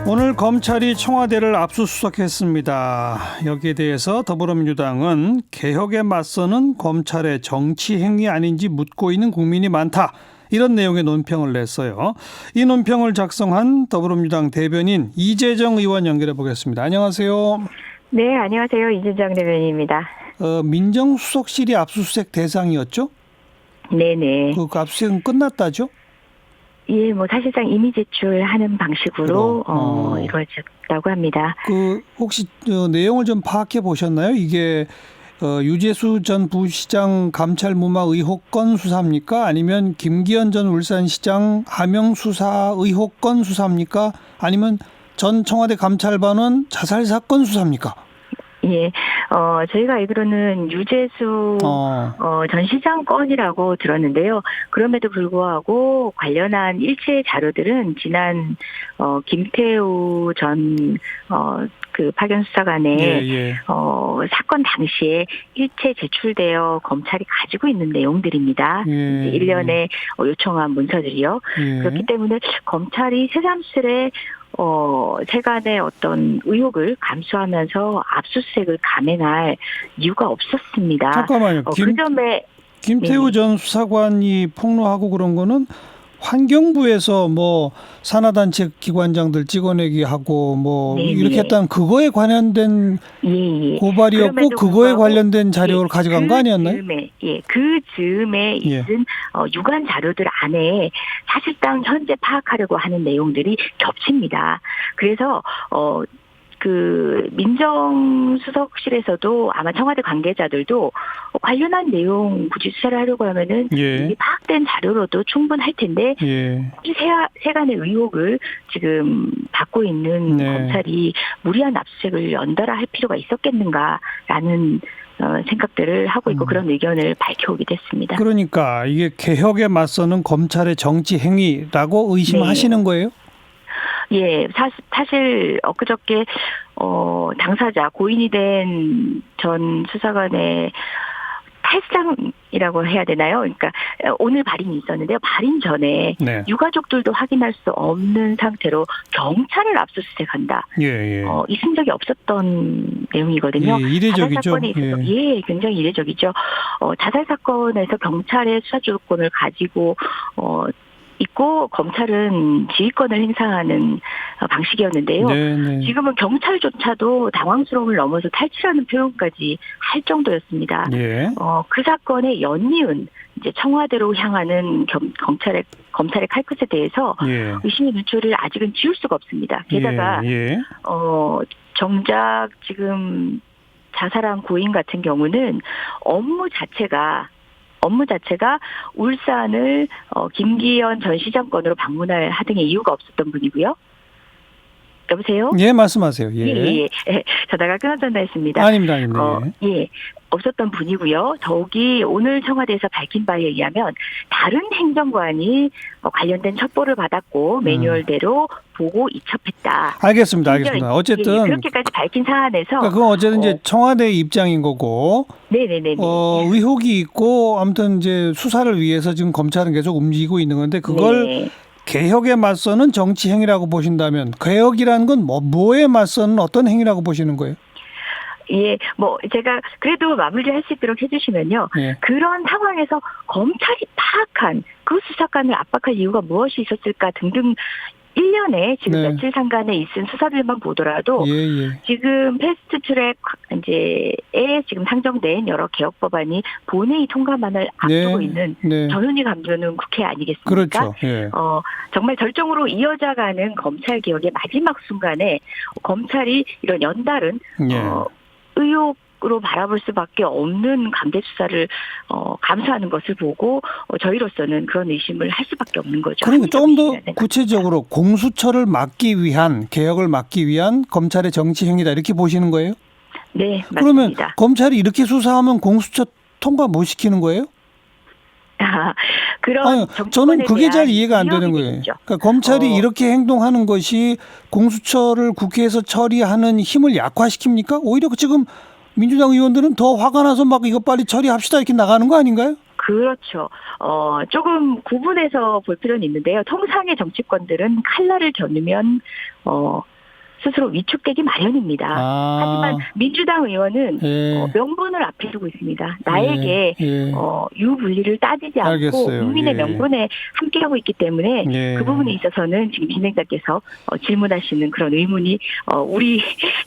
오늘 검찰이 청와대를 압수수색했습니다. 여기에 대해서 더불어민주당은 개혁에 맞서는 검찰의 정치 행위 아닌지 묻고 있는 국민이 많다. 이런 내용의 논평을 냈어요. 이 논평을 작성한 더불어민주당 대변인 이재정 의원 연결해 보겠습니다. 안녕하세요. 네, 안녕하세요. 이재정 대변인입니다. 민정수석실이 압수수색 대상이었죠? 네네. 그 압수수색은 끝났다죠? 예, 뭐 사실상 이미 제출하는 방식으로 이루어졌다고 합니다. 혹시 내용을 좀 파악해 보셨나요? 이게 유재수 전 부시장 감찰 무마 의혹 건 수사입니까? 아니면 김기현 전 울산시장 하명 수사 의혹 건 수사입니까? 아니면 전 청와대 감찰반원 자살 사건 수사입니까? 예, 저희가 알기로는 유재수 전 시장 건이라고 들었는데요. 그럼에도 불구하고 관련한 일체 자료들은 지난 김태우 전 파견 수사관의 사건 당시에 일체 제출되어 검찰이 가지고 있는 내용들입니다. 일련의 요청한 문서들이요. 그렇기 때문에 검찰이 새삼스레 세간의 어떤 의혹을 감수하면서 압수수색을 감행할 이유가 없었습니다. 잠깐만요. 그 점에 김태우 전 수사관이 폭로하고 그런 거는 환경부에서 뭐 산하단체 기관장들 찍어내기 하고 이렇게 했다는 그거에 관련된 고발이었고 그거에 관련된 자료를 가져간 거 아니었나요? 그 즈음에 있은 유관 자료들 안에 사실상 현재 파악하려고 하는 내용들이 겹칩니다. 그래서 민정수석실에서도 아마 청와대 관계자들도 관련한 내용 굳이 수사를 하려고 하면은 이게 파악된 자료로도 충분할 텐데 세간의 의혹을 지금 받고 있는 검찰이 무리한 압수수색을 연달아 할 필요가 있었겠는가라는 생각들을 하고 있고 그런 의견을 밝혀오기도 했습니다. 그러니까 이게 개혁에 맞서는 검찰의 정치 행위라고 의심하시는 거예요? 예, 사실 엊그저께 당사자 고인이 된 전 수사관의 탈상이라고 해야 되나요? 그러니까 오늘 발인이 있었는데요. 발인 전에 유가족들도 확인할 수 없는 상태로 경찰을 압수수색한다. 있은 적이 없었던 내용이거든요. 이례적이죠. 자살 사건에 있어서 굉장히 이례적이죠. 자살 사건에서 경찰의 수사 주도권을 가지고 있고 검찰은 지휘권을 행사하는 방식이었는데요. 지금은 경찰조차도 당황스러움을 넘어서 탈취라는 표현까지 할 정도였습니다. 그 사건의 연이은 이제 청와대로 향하는 검찰의 칼끝에 대해서 의심의 눈초리를 아직은 지울 수가 없습니다. 게다가 정작 지금 자살한 고인 같은 경우는 업무 자체가 울산을 김기현 전 시장 건으로 방문할 하등의 이유가 없었던 분이고요. 여보세요? 예, 말씀하세요. 전화가 끊어졌나 했습니다. 아닙니다. 없었던 분이고요. 더욱이 오늘 청와대에서 밝힌 바에 의하면 다른 행정관이 관련된 첩보를 받았고 매뉴얼대로 보고 이첩했다. 알겠습니다. 어쨌든 그렇게까지 밝힌 사안에서 그건 어쨌든 이제 청와대의 입장인 거고. 의혹이 있고 아무튼 이제 수사를 위해서 지금 검찰은 계속 움직이고 있는 건데 그걸 개혁에 맞서는 정치 행위라고 보신다면 개혁이라는 건 뭐에 맞서는 어떤 행위라고 보시는 거예요? 제가 그래도 마무리할 수 있도록 해주시면요. 그런 상황에서 검찰이 파악한 그 수사관을 압박할 이유가 무엇이 있었을까 등등 1년에 지금 며칠 상간에 있은 수사들만 보더라도 지금 패스트트랙 이제에 지금 상정된 여러 개혁 법안이 본회의 통과만을 앞두고 있는 전원이 감도는 국회 아니겠습니까? 그렇죠. 정말 절정으로 이어져가는 검찰 개혁의 마지막 순간에 검찰이 이런 연달은 의혹으로 바라볼 수밖에 없는 강제 수사를 감수하는 것을 보고 저희로서는 그런 의심을 할 수밖에 없는 거죠. 그러니까 조금 더 구체적으로 공수처를 막기 위한 개혁을 막기 위한 검찰의 정치 행위다 이렇게 보시는 거예요? 네, 맞습니다. 그러면 검찰이 이렇게 수사하면 공수처 통과 못 시키는 거예요? 저는 그게 잘 이해가 안 되는 거예요. 그러니까 검찰이 이렇게 행동하는 것이 공수처를 국회에서 처리하는 힘을 약화시킵니까? 오히려 지금 민주당 의원들은 더 화가 나서 막 이거 빨리 처리합시다 이렇게 나가는 거 아닌가요? 그렇죠. 조금 구분해서 볼 필요는 있는데요. 통상의 정치권들은 칼날을 겨누면 스스로 위축되기 마련입니다. 하지만 민주당 의원은 예. 명분을 앞에 두고 있습니다. 나에게 예. 유불리를 따지지 않고 알겠어요. 국민의 예. 명분에 함께하고 있기 때문에 예. 그 부분에 있어서는 지금 진행자께서 질문하시는 그런 의문이 우리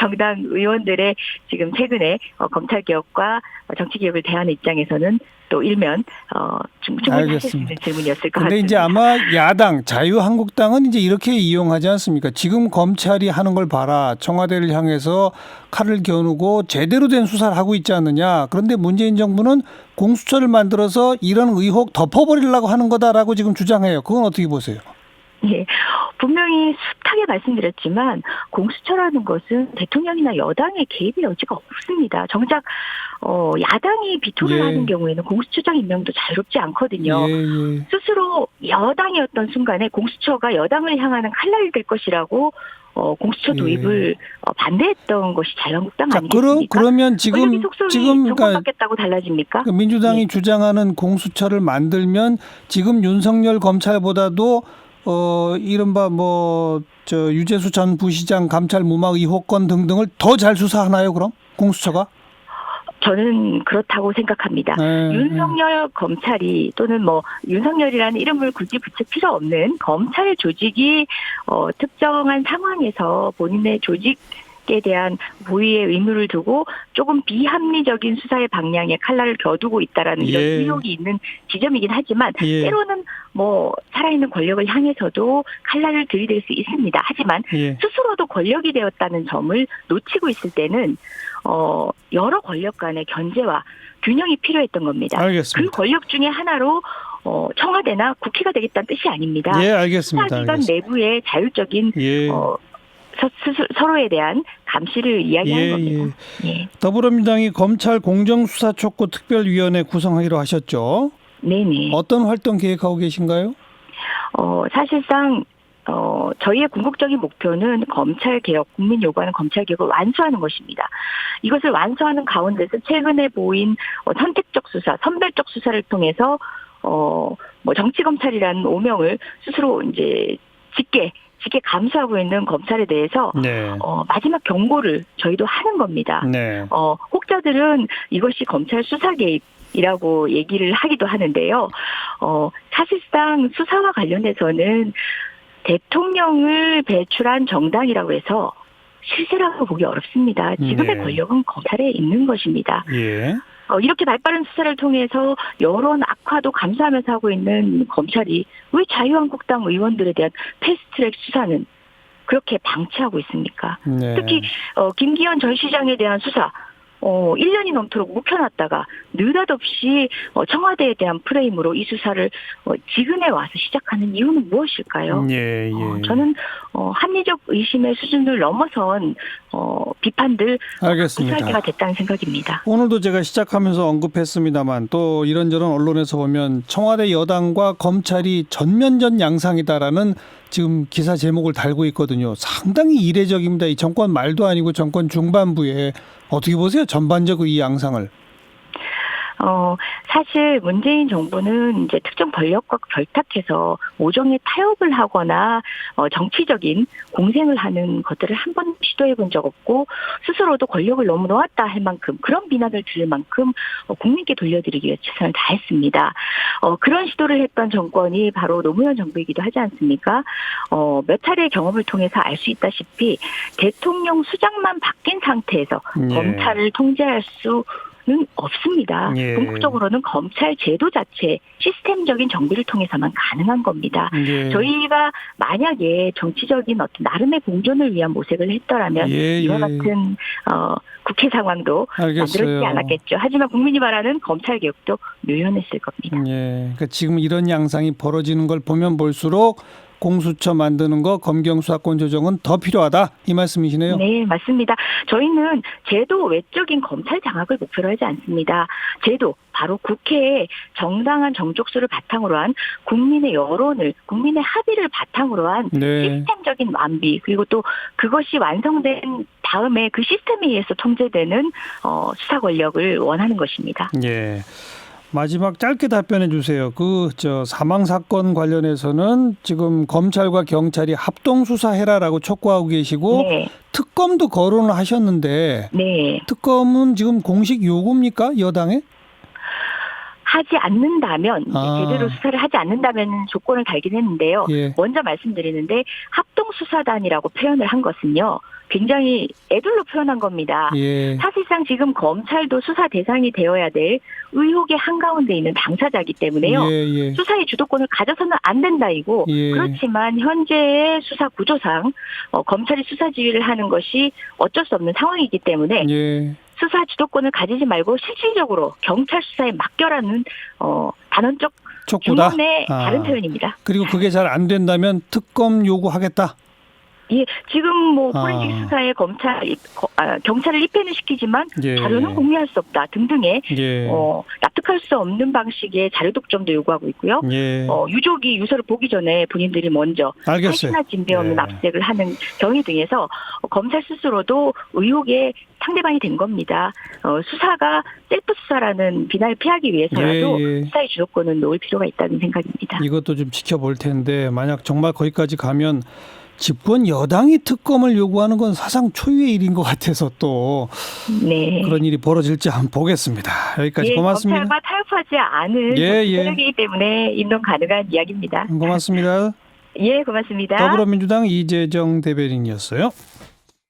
정당 의원들의 지금 최근에 검찰개혁과 정치개혁을 대하는 입장에서는 또 일면 충분히 하실 수 있는 질문이었을 것 근데 같습니다. 이제 아마 야당 자유한국당은 이제 이렇게 이용하지 않습니까? 지금 검찰이 하는 걸 봐라. 청와대를 향해서 칼을 겨누고 제대로 된 수사를 하고 있지 않느냐. 그런데 문재인 정부는 공수처를 만들어서 이런 의혹 덮어버리려고 하는 거다라고 지금 주장해요. 그건 어떻게 보세요? 예, 분명히 숱하게 말씀드렸지만 공수처라는 것은 대통령이나 여당의 개입의 여지가 없습니다. 정작 야당이 비토를 예. 하는 경우에는 공수처장 임명도 자유롭지 않거든요. 예. 스스로 여당이었던 순간에 공수처가 여당을 향하는 칼날이 될 것이라고 공수처 도입을 반대했던 것이 자유한국당 아니겠습니까? 그러면 지금 정권 바뀌었다고 달라집니까? 민주당이 예. 주장하는 공수처를 만들면 지금 윤석열 검찰보다도 이른바 유재수 전 부시장 감찰 무막 의혹건 등등을 더 잘 수사하나요? 그럼 공수처가? 저는 그렇다고 생각합니다. 윤석열 검찰이 또는 윤석열이라는 이름을 굳이 붙일 필요 없는 검찰 조직이 특정한 상황에서 본인의 조직에 대한 고유의 의무를 두고 조금 비합리적인 수사의 방향에 칼날을 겨두고 있다라는 이런 의혹이 있는 지점이긴 하지만 때로는 살아있는 권력을 향해서도 칼날을 들이댈 수 있습니다. 하지만 스스로도 권력이 되었다는 점을 놓치고 있을 때는 여러 권력 간의 견제와 균형이 필요했던 겁니다. 알겠습니다. 그 권력 중에 하나로 청와대나 국회가 되겠다는 뜻이 아닙니다. 예, 알겠습니다. 수사기관 내부의 자율적인 서로에 대한 감시를 이야기하는 겁니다. 예. 더불어민주당이 검찰 공정수사 촉구 특별위원회 구성하기로 하셨죠? 네네. 어떤 활동 계획하고 계신가요? 사실상 저희의 궁극적인 목표는 검찰개혁, 국민 요구하는 검찰개혁을 완수하는 것입니다. 이것을 완수하는 가운데서 최근에 보인 선택적 수사, 선별적 수사를 통해서 정치검찰이라는 오명을 스스로 이제 짙게 감수하고 있는 검찰에 대해서 마지막 경고를 저희도 하는 겁니다. 혹자들은 이것이 검찰 수사 개입이라고 얘기를 하기도 하는데요. 사실상 수사와 관련해서는 대통령을 배출한 정당이라고 해서 실세라고 보기 어렵습니다. 지금의 권력은 검찰에 있는 것입니다. 이렇게 발빠른 수사를 통해서 여론 악화도 감수하면서 하고 있는 검찰이 왜 자유한국당 의원들에 대한 패스트트랙 수사는 그렇게 방치하고 있습니까? 특히 김기현 전 시장에 대한 수사 1년이 넘도록 묵혀놨다가 느닷없이 청와대에 대한 프레임으로 이 수사를 지금에 와서 시작하는 이유는 무엇일까요? 저는 합리적 의심의 수준을 넘어선 비판들 구사하기가 됐다는 생각입니다. 오늘도 제가 시작하면서 언급했습니다만 또 이런저런 언론에서 보면 청와대 여당과 검찰이 전면전 양상이다라는 지금 기사 제목을 달고 있거든요. 상당히 이례적입니다. 이 정권 말도 아니고 정권 중반부에 어떻게 보세요? 전반적으로 이 양상을. 사실 문재인 정부는 이제 특정 권력과 결탁해서 오정에 타협을 하거나 정치적인 공생을 하는 것들을 한 번 시도해 본 적 없고 스스로도 권력을 너무 놓았다 할 만큼 그런 비난을 들을 만큼 국민께 돌려드리기 위해 최선을 다했습니다. 그런 시도를 했던 정권이 바로 노무현 정부이기도 하지 않습니까? 몇 차례의 경험을 통해서 알 수 있다시피 대통령 수장만 바뀐 상태에서 검찰을 통제할 수 는 없습니다. 궁극적으로는 검찰 제도 자체 시스템적인 정비를 통해서만 가능한 겁니다. 저희가 만약에 정치적인 어떤 나름의 공존을 위한 모색을 했더라면 이와 같은 국회 상황도 만들어지지 않았겠죠. 하지만 국민이 바라는 검찰 개혁도 묘연했을 겁니다. 그러니까 지금 이런 양상이 벌어지는 걸 보면 볼수록 공수처 만드는 거, 검경수사권 조정은 더 필요하다 이 말씀이시네요. 네, 맞습니다. 저희는 제도 외적인 검찰 장악을 목표로 하지 않습니다. 제도, 바로 국회에 정당한 정족수를 바탕으로 한 국민의 여론을, 국민의 합의를 바탕으로 한 시스템적인 완비, 그리고 또 그것이 완성된 다음에 그 시스템에 의해서 통제되는 수사 권력을 원하는 것입니다. 마지막 짧게 답변해 주세요. 사망 사건 관련해서는 지금 검찰과 경찰이 합동 수사해라라고 촉구하고 계시고 네. 특검도 거론을 하셨는데 네. 특검은 지금 공식 요구입니까? 여당에? 하지 않는다면 아. 제대로 수사를 하지 않는다면 조건을 달긴 했는데요. 예. 먼저 말씀드리는데 합동수사단이라고 표현을 한 것은요. 굉장히 애들로 표현한 겁니다. 예. 사실상 지금 검찰도 수사 대상이 되어야 될 의혹의 한가운데 있는 당사자이기 때문에요. 예. 수사의 주도권을 가져서는 안 된다이고 예. 그렇지만 현재의 수사 구조상 검찰이 수사 지휘를 하는 것이 어쩔 수 없는 상황이기 때문에 예. 수사 주도권을 가지지 말고 실질적으로 경찰 수사에 맡겨라는 단언적 촉구다. 주문의 다른 표현입니다. 그리고 그게 잘 안 된다면 특검 요구하겠다. 예, 지금 뭐 아. 포렌식 수사에 경찰을 입회는 시키지만 예. 자료는 공유할 수 없다 등등의 예. 납득할 수 없는 방식의 자료 독점도 요구하고 있고요. 예. 유족이 유서를 보기 전에 본인들이 먼저 알겠어요. 사실이나 진배 없는 예. 압수색을 하는 경위 등에서 검찰 스스로도 의혹의 상대방이 된 겁니다. 수사가 셀프 수사라는 비난을 피하기 위해서라도 예. 수사의 주도권은 놓을 필요가 있다는 생각입니다. 이것도 좀 지켜볼 텐데 만약 정말 거기까지 가면 집권 여당이 특검을 요구하는 건 사상 초유의 일인 것 같아서 또 네. 그런 일이 벌어질지 한번 보겠습니다. 여기까지 예, 고맙습니다. 검찰과 타협하지 않은 세력이기 때문에 인론 가능한 이야기입니다. 고맙습니다. 예, 고맙습니다. 더불어민주당 이재정 대변인이었어요.